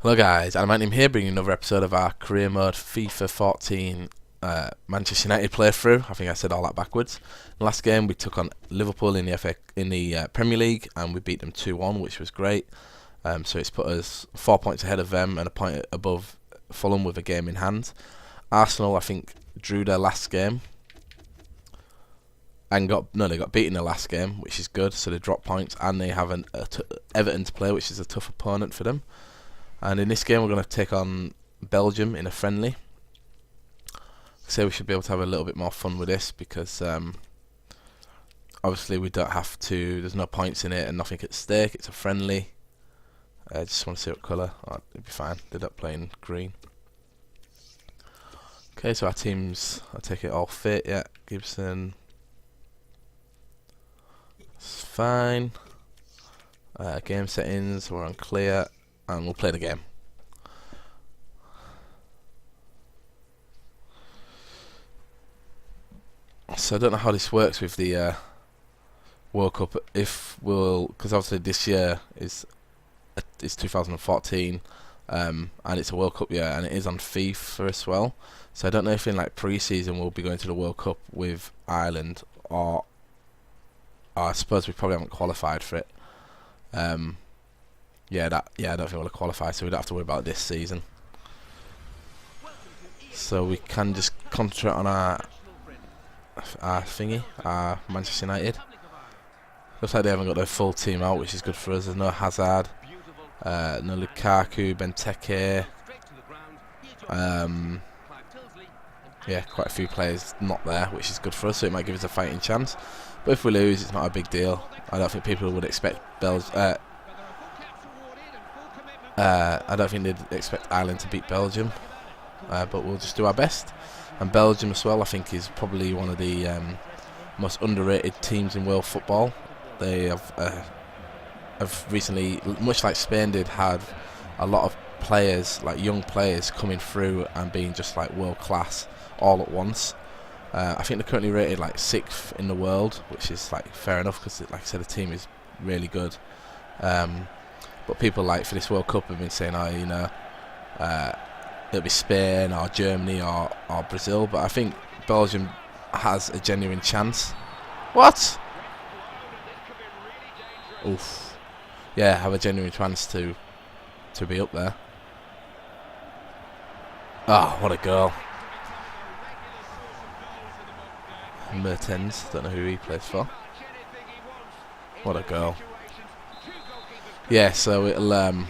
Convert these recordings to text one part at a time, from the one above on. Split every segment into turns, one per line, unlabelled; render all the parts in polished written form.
Hello guys, Adamantium here, bringing another episode of our career mode FIFA 14 Manchester United playthrough. I think I said all that backwards. Last game we took on Liverpool in the Premier League and we beat them 2-1, which was great. So it's put us 4 points ahead of them and a point above Fulham with a game in hand. Arsenal, I think, drew their last game and they got beaten the last game, which is good. So they dropped points and they have Everton to play, which is a tough opponent for them. And in this game we're going to take on Belgium in a friendly. So we should be able to have a little bit more fun with this because obviously we don't have to, there's no points in it and nothing at stake. It's a friendly. I just want to see what colour. Oh, it'll be fine. They're not playing green. Okay, so our teams, I take it all fit. Yeah, Gibson. It's fine. Game settings, we're on clear. And we'll play the game. So I don't know how this works with the World Cup. Because obviously this year is 2014, and it's a World Cup year, and it is on FIFA as well. So I don't know if in like pre-season we'll be going to the World Cup with Ireland, or I suppose we probably haven't qualified for it. I don't think we'll qualify, so we don't have to worry about this season. So we can just concentrate on our Manchester United. Looks like they haven't got their full team out, which is good for us. There's no Hazard, no Lukaku, Benteke. Quite a few players not there, which is good for us, so it might give us a fighting chance. But if we lose, it's not a big deal. I don't think people would expect I don't think they'd expect Ireland to beat Belgium, but we'll just do our best. And Belgium as well, I think, is probably one of the most underrated teams in world football. They have recently, much like Spain did, had a lot of players, like young players, coming through and being just like world class all at once. I think they're currently rated like 6th in the world, which is like fair enough because, like I said, the team is really good. But people like for this World Cup have been saying, it'll be Spain or Germany or Brazil. But I think Belgium has a genuine chance. What? Oof. Yeah, have a genuine chance to be up there. Oh, what a goal. Mertens, don't know who he plays for. What a goal. Yeah, so it'll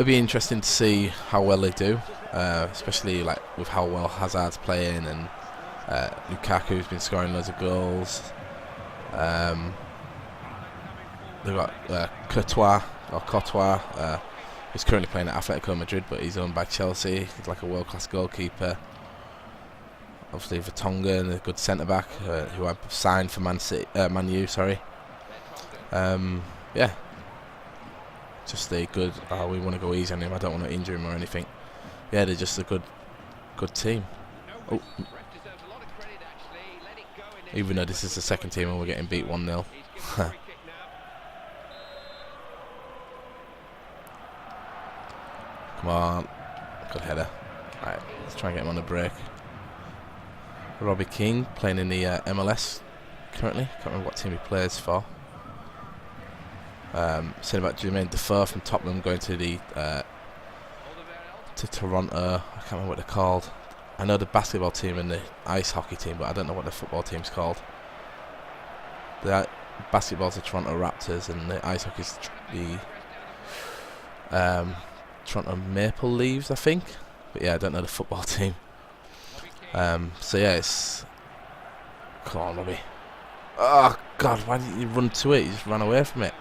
be interesting to see how well they do, especially like with how well Hazard's playing and Lukaku's been scoring loads of goals. They've got Courtois, who's currently playing at Atletico Madrid, but he's owned by Chelsea. He's like a world-class goalkeeper. Obviously, Vertonghen, a good centre-back who I signed for Man U. Sorry. Yeah, just a good. We want to go easy on him. I don't want to injure him or anything. Yeah, they're just a good team. Oh. Even though this is the second team and we're getting beat 1-0. Come on, good header. Right, let's try and get him on the break. Robbie King playing in the MLS currently. Can't remember what team he plays for. Saying about Jermaine Defoe from Tottenham going to the to Toronto. I can't remember what they're called. I know the basketball team and the ice hockey team, but I don't know what the football team's called. The basketball's the Toronto Raptors and the ice hockey's the Toronto Maple Leafs, I think. But yeah, I don't know the football team. So yeah, it's... Come on, Robbie. Oh God, why didn't you run to it? You just ran away from it.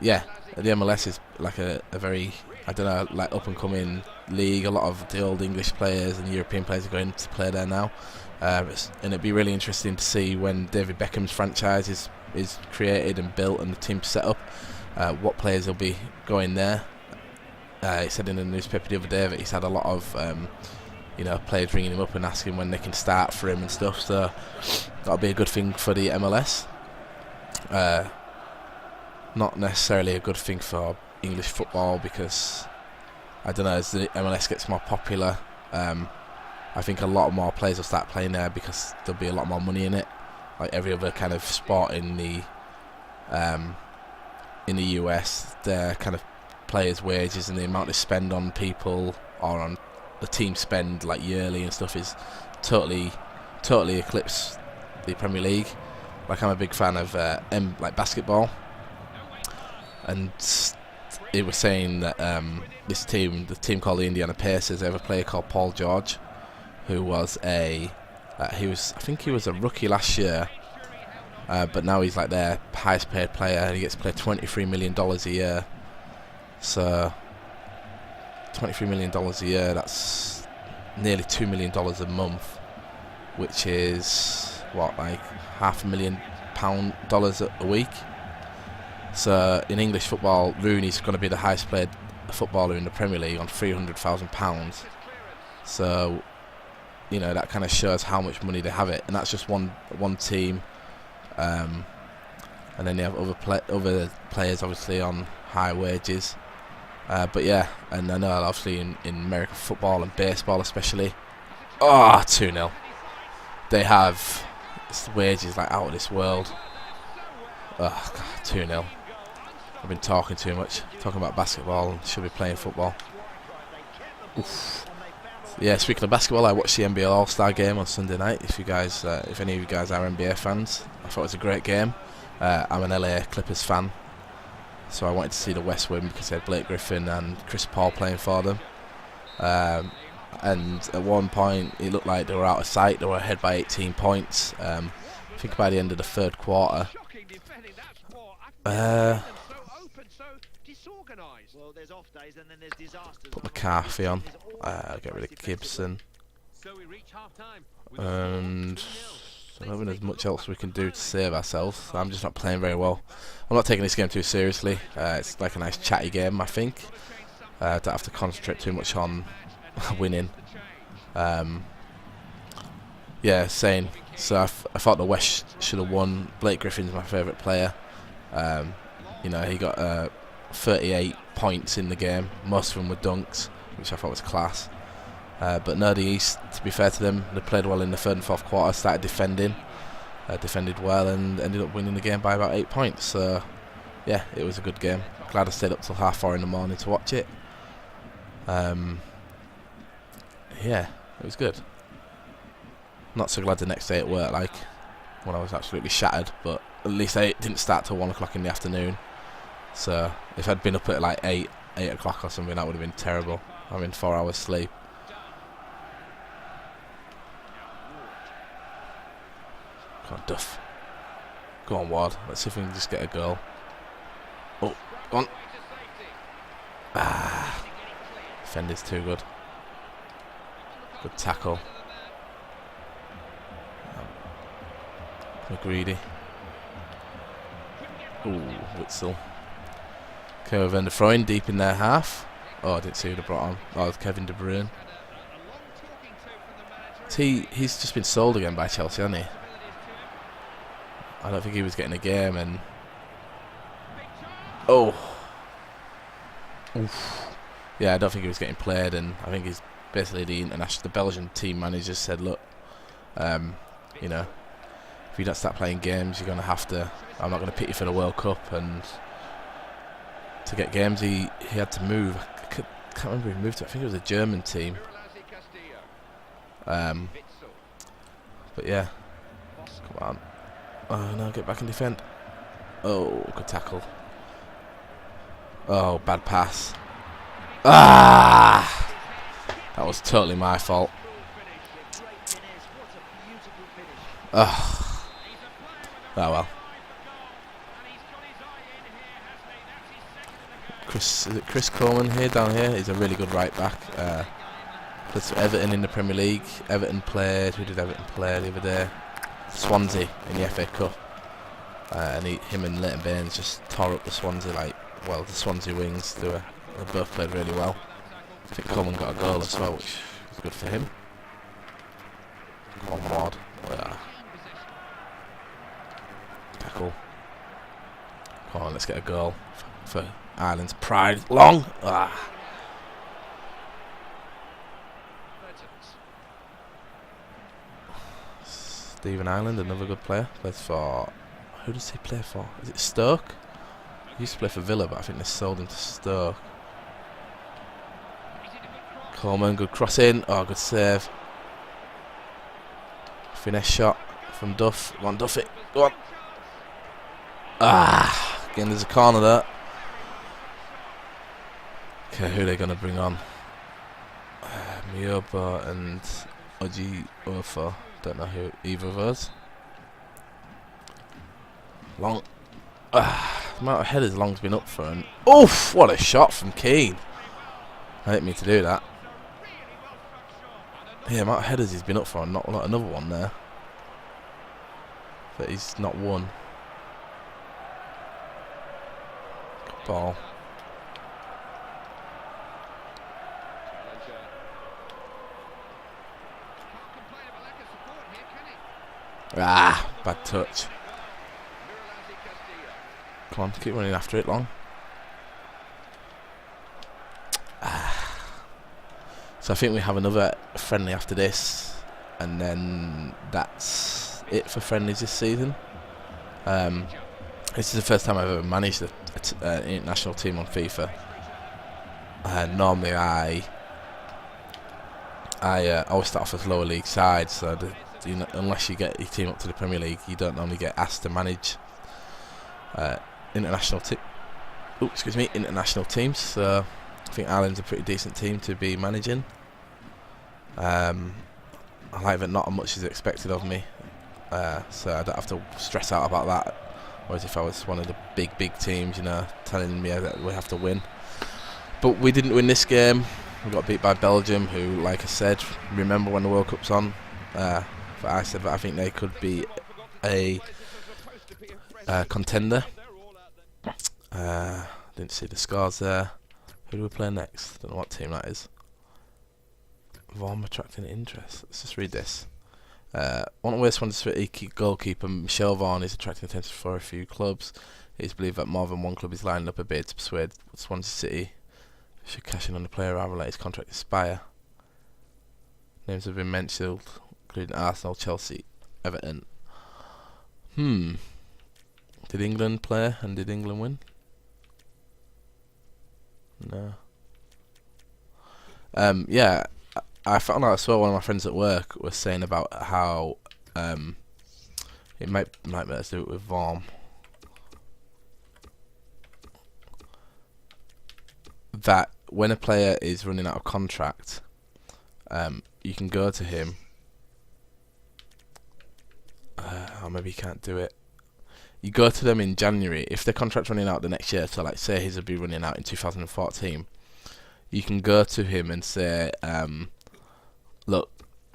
Yeah, the MLS is like a very, I don't know, like up and coming league. A lot of the old English players and European players are going to play there now, and it'd be really interesting to see when David Beckham's franchise is created and built and the team's set up, what players will be going there. He said in the newspaper the other day that he's had a lot of players ringing him up and asking when they can start for him and stuff, so that'll be a good thing for the MLS. not necessarily a good thing for English football, because I don't know, as the MLS gets more popular, I think a lot more players will start playing there because there'll be a lot more money in it, like every other kind of sport in the US. Their kind of players' wages and the amount they spend on people or on the team spend like yearly and stuff is totally eclipse the Premier League. Like, I'm a big fan of like basketball, and it was saying that this team, the team called the Indiana Pacers, they have a player called Paul George, who was I think he was a rookie last year, but now he's like their highest paid player, and he gets paid $23 million a year. So $23 million a year, that's nearly $2 million a month, which is what, like $500,000 a week. So in English football, Rooney's going to be the highest paid footballer in the Premier League on £300,000. So, you know, that kind of shows how much money they have it, and that's just one team. And then they have other players obviously on high wages. But yeah, and I know obviously in American football and baseball especially, 2-0. They have wages like out of this world. Oh God, 2-0. I've been talking too much, talking about basketball, and should be playing football. Oof. Yeah, speaking of basketball, I watched the NBA All-Star game on Sunday night. If any of you guys are NBA fans, I thought it was a great game. I'm an LA Clippers fan, so I wanted to see the West win because they had Blake Griffin and Chris Paul playing for them. And at one point, it looked like they were out of sight. They were ahead by 18 points. I think by the end of the third quarter. Put McCarthy on. Get rid of Gibson. And I don't think there's much else we can do to save ourselves. I'm just not playing very well. I'm not taking this game too seriously. It's like a nice chatty game, I think. Don't have to concentrate too much on winning. Yeah, same. So I thought the West should have won. Blake Griffin's my favourite player. You know, he got 38 points in the game. Most of them were dunks, which I thought was class. But no, the East, to be fair to them, they played well in the third and fourth quarter, started defended well, and ended up winning the game by about 8 points. So yeah, it was a good game. Glad I stayed up till 4:30 in the morning to watch it. Yeah, it was good. Not so glad the next day at work, like, when I was absolutely shattered, but at least it didn't start till 1 o'clock in the afternoon. So if I'd been up at like 8 o'clock or something, that would have been terrible. Having 4 hours sleep. Come on, Duff. Go on, Ward. Let's see if we can just get a goal. Oh, go on. Defender's too good. Good tackle. McGreedy. Ooh, Witzel. Kevin De Bruyne deep in their half. Oh, I didn't see who they brought on. Oh, it's Kevin De Bruyne. He's just been sold again by Chelsea, hasn't he? I don't think he was getting a game, and oh, oof. Yeah, I don't think he was getting played, and I think he's basically the Belgian team manager said, look, you know, if you don't start playing games, you're gonna have to. I'm not gonna pick you for the World Cup, and to get games, he had to move. I can't remember who he moved to. I think it was a German team. But yeah, come on. Oh no, get back and defend. Oh, good tackle. Oh, bad pass. That was totally my fault. Oh well. Is it Chris Coleman here down here? He's a really good right back. Plays for Everton in the Premier League. Everton played. Who did Everton play the other day? Swansea in the FA Cup. And him and Leighton Baines just tore up the Swansea, the Swansea wings. They both played really well. I think Coleman got a goal as well, which was good for him. Come on, Ward. Tackle. Come on, let's get a goal for Ireland's pride. Long. Ah. Stephen Ireland, another good player. Plays for... Who does he play for? Is it Stoke? He used to play for Villa, but I think they sold him to Stoke. Coleman, good cross in. Oh, good save. Finesse shot from Duff. Go on, Duff it. Go on. Ah, again, there's a corner there. Okay, who are they going to bring on? Mioba and Oji Ofo. Don't know who either of those. Long. The amount of headers Long's been up for. And oof! What a shot from Keane. I didn't mean to do that. Yeah, the amount of headers he's been up for, and not another one there. But he's not won. Good ball. Ah, bad touch. Come on, keep running after it, Long. So I think we have another friendly after this, and then that's it for friendlies this season. This is the first time I've ever managed an international team on FIFA. Normally I always start off as lower league sides, so unless you get your team up to the Premier League, you don't normally get asked to manage international teams. So I think Ireland's a pretty decent team to be managing. I like that not much is expected of me, so I don't have to stress out about that. Whereas if I was one of the big teams, you know, telling me that we have to win. But we didn't win this game. We got beat by Belgium, who, like I said, remember when the World Cup's on. But I said that I think they could be a contender. Didn't see the scores there. Who do we play next? Don't know what team that is. Vaughan attracting interest. Let's just read this. One of the worst ones for goalkeeper Michel Vaughan is attracting attention for a few clubs. It is believed that more than one club is lining up a bid to persuade Swansea City should cash in on the player rather than let his contract expire. Names have been mentioned, including Arsenal, Chelsea, Everton. Did England play and did England win? No. Yeah, I found out as well. One of my friends at work was saying about how it might be able to do it with Vaughan. That when a player is running out of contract, you can go to him. Or maybe you can't do it. You go to them in January if their contract's running out the next year. So, like, say his will be running out in 2014. You can go to him and say, look,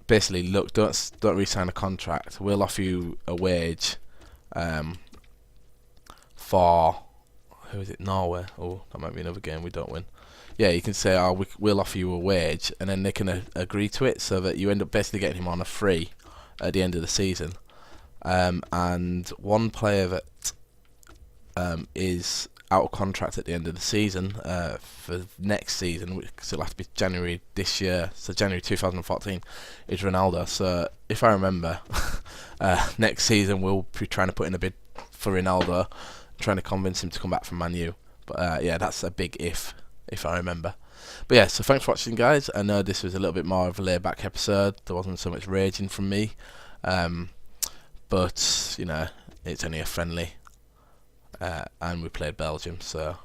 don't re-sign a contract. We'll offer you a wage for, who is it? Norway. Oh, that might be another game we don't win. Yeah, you can say, oh, we'll offer you a wage, and then they can agree to it, so that you end up basically getting him on a free at the end of the season. And one player that is out of contract at the end of the season for next season, because it'll have to be January this year, so January 2014, is Ronaldo. So if I remember, next season we'll be trying to put in a bid for Ronaldo, trying to convince him to come back from Man U. But yeah, that's a big if I remember. But yeah, so thanks for watching, guys. I know this was a little bit more of a laid-back episode. There wasn't so much raging from me. But, you know, it's only a friendly. And we played Belgium, so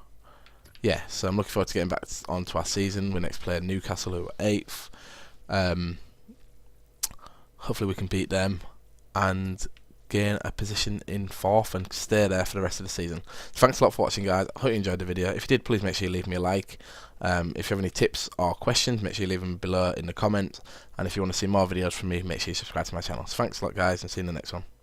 yeah. So I'm looking forward to getting back onto our season. We next play Newcastle, who are 8th. Hopefully we can beat them and gain a position in 4th and stay there for the rest of the season. Thanks a lot for watching, guys. I hope you enjoyed the video. If you did, please make sure you leave me a like. If you have any tips or questions, make sure you leave them below in the comments. And if you want to see more videos from me, make sure you subscribe to my channel. So thanks a lot, guys, and see you in the next one.